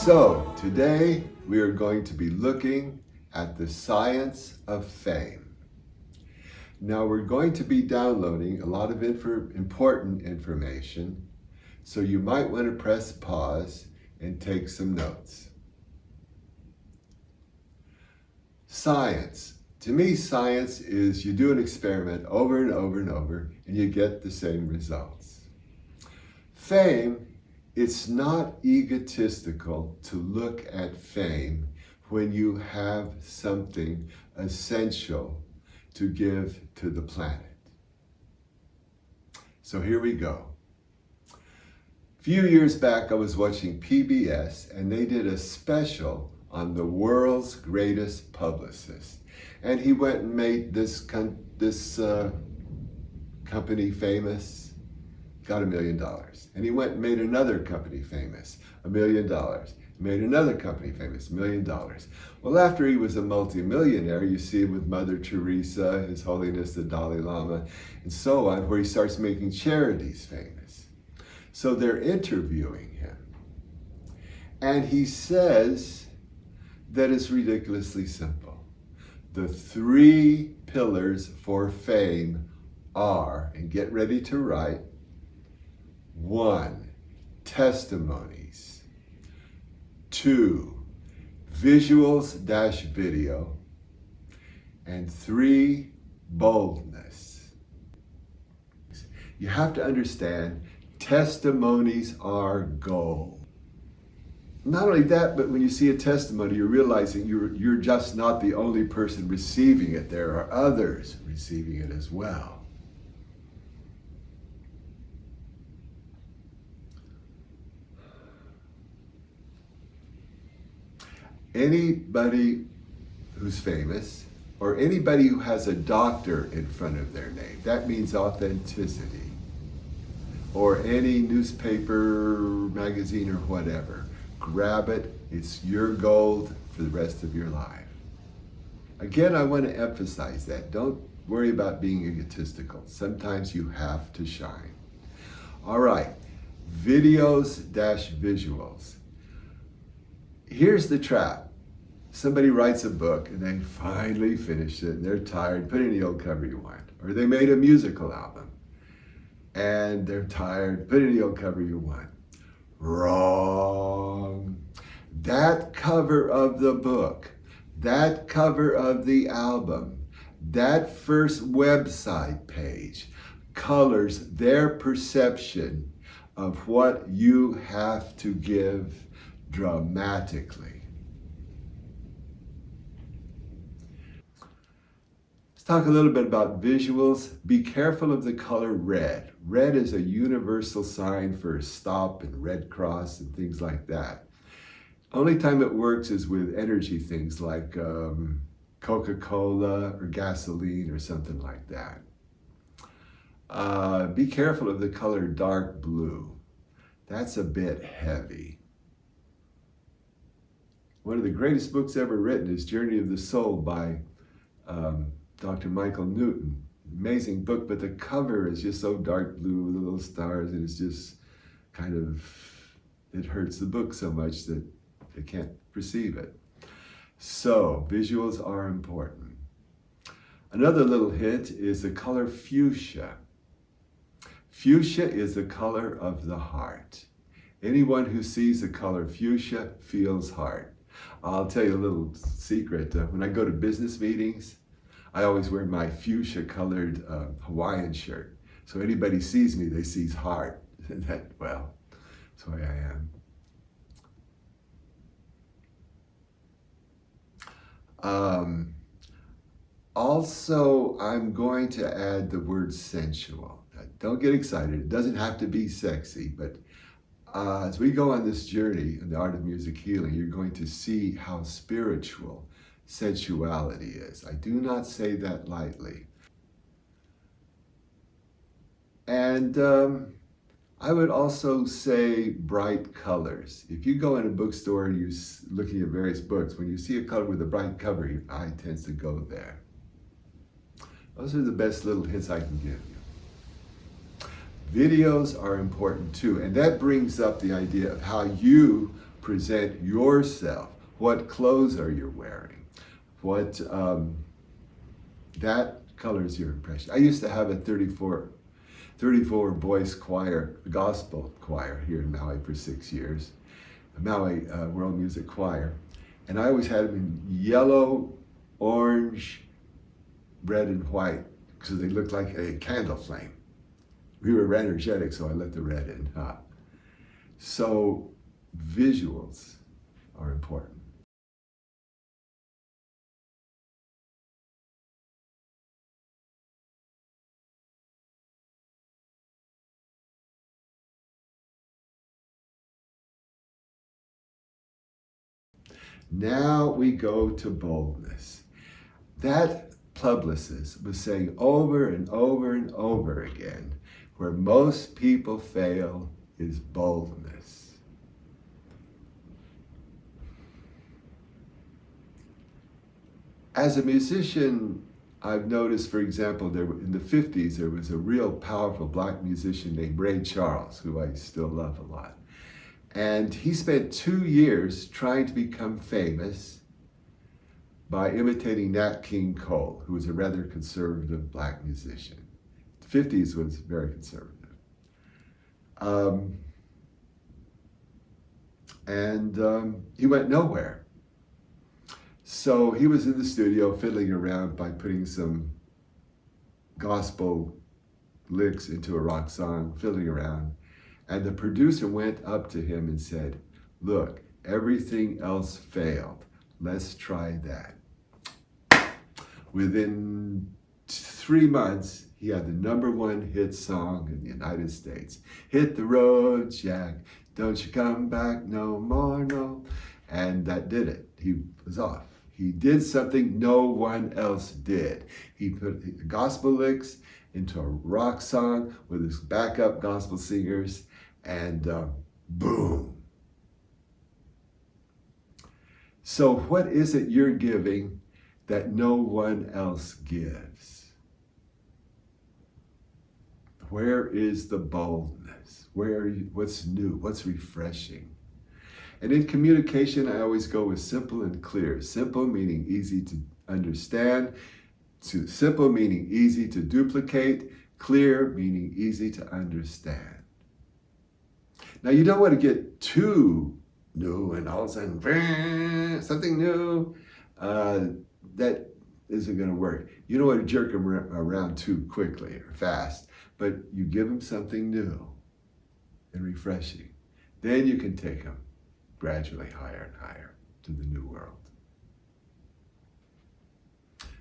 So today we are going to be looking at the science of fame. Now we're going to be downloading a lot of important information, so you might want to press pause and take some notes. Science. To me, science is you do an experiment over and over and over and you get the same results. Fame, it's not egotistical to look at fame when you have something essential to give to the planet. So here we go. A few years back, I was watching PBS and they did a special on the world's greatest publicist. And he went and made this company famous, got $1 million. And he went and made another company famous, $1 million. Made another company famous, $1 million. Well, after he was a multimillionaire, you see him with Mother Teresa, His Holiness the Dalai Lama, and so on, where he starts making charities famous. So they're interviewing him. And he says that it's ridiculously simple. The 3 pillars for fame are, and get ready to write, 1, testimonies. 2, visuals-video. And 3, boldness. You have to understand, testimonies are gold. Not only that, but when you see a testimony, you're realizing you're just not the only person receiving it. There are others receiving it as well. Anybody who's famous, or anybody who has a doctor in front of their name, that means authenticity. Or any newspaper, magazine, or whatever. Grab it, it's your gold for the rest of your life. Again, I want to emphasize that. Don't worry about being egotistical. Sometimes you have to shine. All right, videos-visuals. Here's the trap. Somebody writes a book and they finally finish it and they're tired, put any old cover you want. Or they made a musical album and they're tired, put any old cover you want. Wrong. That cover of the book, that cover of the album, that first website page colors their perception of what you have to give dramatically. Let's talk a little bit about visuals. Be careful of the color red. Red is a universal sign for stop and Red Cross and things like that. Only time it works is with energy things like Coca-Cola or gasoline or something like that. Be careful of the color dark blue. That's a bit heavy. One of the greatest books ever written is Journey of the Soul by Dr. Michael Newton. Amazing book, but the cover is just so dark blue with the little stars, and it's just kind of, it hurts the book so much that they can't perceive it. So, visuals are important. Another little hint is the color fuchsia. Fuchsia is the color of the heart. Anyone who sees the color fuchsia feels heart. I'll tell you a little secret. When I go to business meetings, I always wear my fuchsia colored Hawaiian shirt. So anybody sees me, they see heart. Well, that's the way I am. Also, I'm going to add the word sensual. Now, don't get excited. It doesn't have to be sexy, but as we go on this journey in the art of music healing, you're going to see how spiritual sensuality is. I do not say that lightly. And I would also say bright colors. If you go in a bookstore and you're looking at various books, when you see a color with a bright cover, your eye tends to go there. Those are the best little hints I can give you. Videos are important too, and that brings up the idea of how you present yourself. What clothes are you wearing? What, that colors your impression. I used to have a 34 voice choir, gospel choir here in Maui for 6 years, Maui World Music Choir. And I always had them in yellow, orange, red, and white, because they looked like a candle flame. We were energetic, so I let the red in. So visuals are important. Now we go to boldness. That publicist was saying over and over and over again, where most people fail is boldness. As a musician, I've noticed, for example, in the 50s, there was a real powerful black musician named Ray Charles, who I still love a lot. And he spent 2 years trying to become famous by imitating Nat King Cole, who was a rather conservative black musician. The 50s was very conservative. He went nowhere. So he was in the studio fiddling around by putting some gospel licks into a rock song, fiddling around. And the producer went up to him and said, "Look, everything else failed. Let's try that." Within 3 months, he had the #1 hit song in the United States. "Hit the road, Jack, don't you come back no more, no." And that did it. He was off. He did something no one else did. He put the gospel licks into a rock song with his backup gospel singers, and boom. So what is it you're giving that no one else gives? Where is the boldness? What's new? What's refreshing? And in communication, I always go with simple and clear. Simple meaning easy to understand, simple meaning easy to duplicate, clear meaning easy to understand. Now, you don't want to get too new and all of a sudden, something new. That isn't going to work. You don't want to jerk them around too quickly or fast, but you give them something new and refreshing. Then you can take them gradually higher and higher to the new world.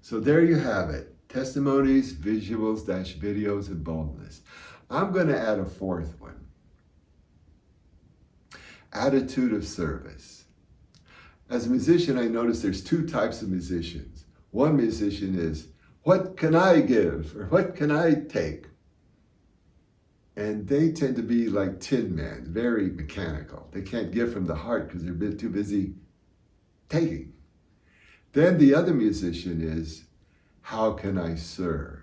So there you have it. Testimonies, visuals, videos, and boldness. I'm going to add a fourth one. Attitude of service. As a musician, I notice there's 2 types of musicians. One musician is, what can I give? Or what can I take? And they tend to be like Tin Man, very mechanical. They can't give from the heart because they're a bit too busy taking. Then the other musician is, how can I serve?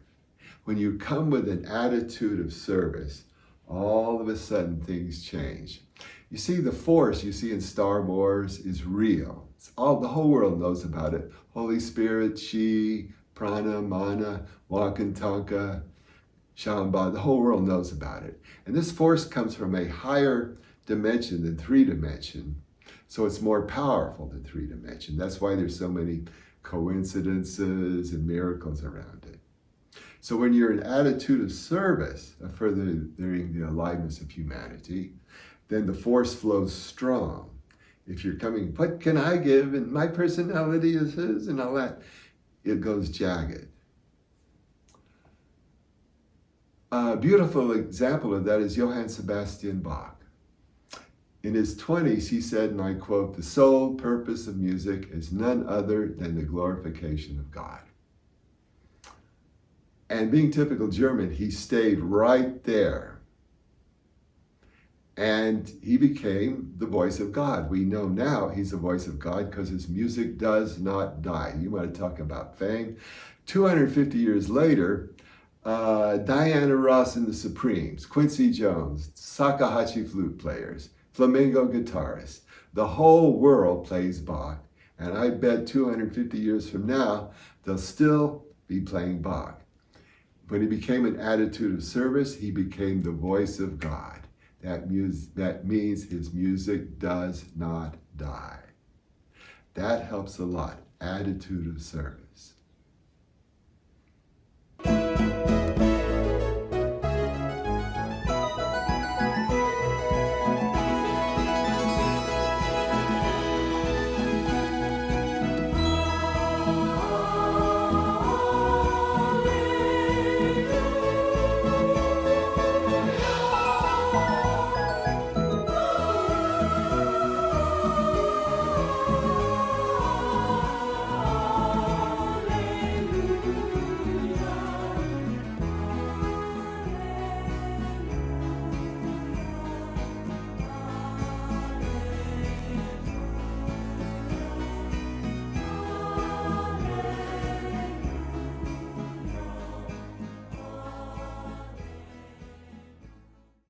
When you come with an attitude of service, all of a sudden things change. You see, the force you see in Star Wars is real. The whole world knows about it. Holy Spirit, Chi, Prana, Mana, Wakantanka, Shamba, the whole world knows about it. And this force comes from a higher dimension than 3-dimension. So it's more powerful than 3-dimension. That's why there's so many coincidences and miracles around it. So when you're in attitude of service, of furthering the aliveness of humanity, then the force flows strong. If you're coming, what can I give? And my personality is his and all that, it goes jagged. A beautiful example of that is Johann Sebastian Bach. In his 20s, he said, and I quote, "The sole purpose of music is none other than the glorification of God." And being typical German, he stayed right there. And he became the voice of God. We know now he's the voice of God because his music does not die. You want to talk about fame. 250 years later, Diana Ross and the Supremes, Quincy Jones, Shakuhachi flute players, flamenco guitarists, The whole world plays Bach, and I bet 250 years from now, they'll still be playing Bach. When he became an attitude of service, he became the voice of God. That means his music does not die. That helps a lot. Attitude of service.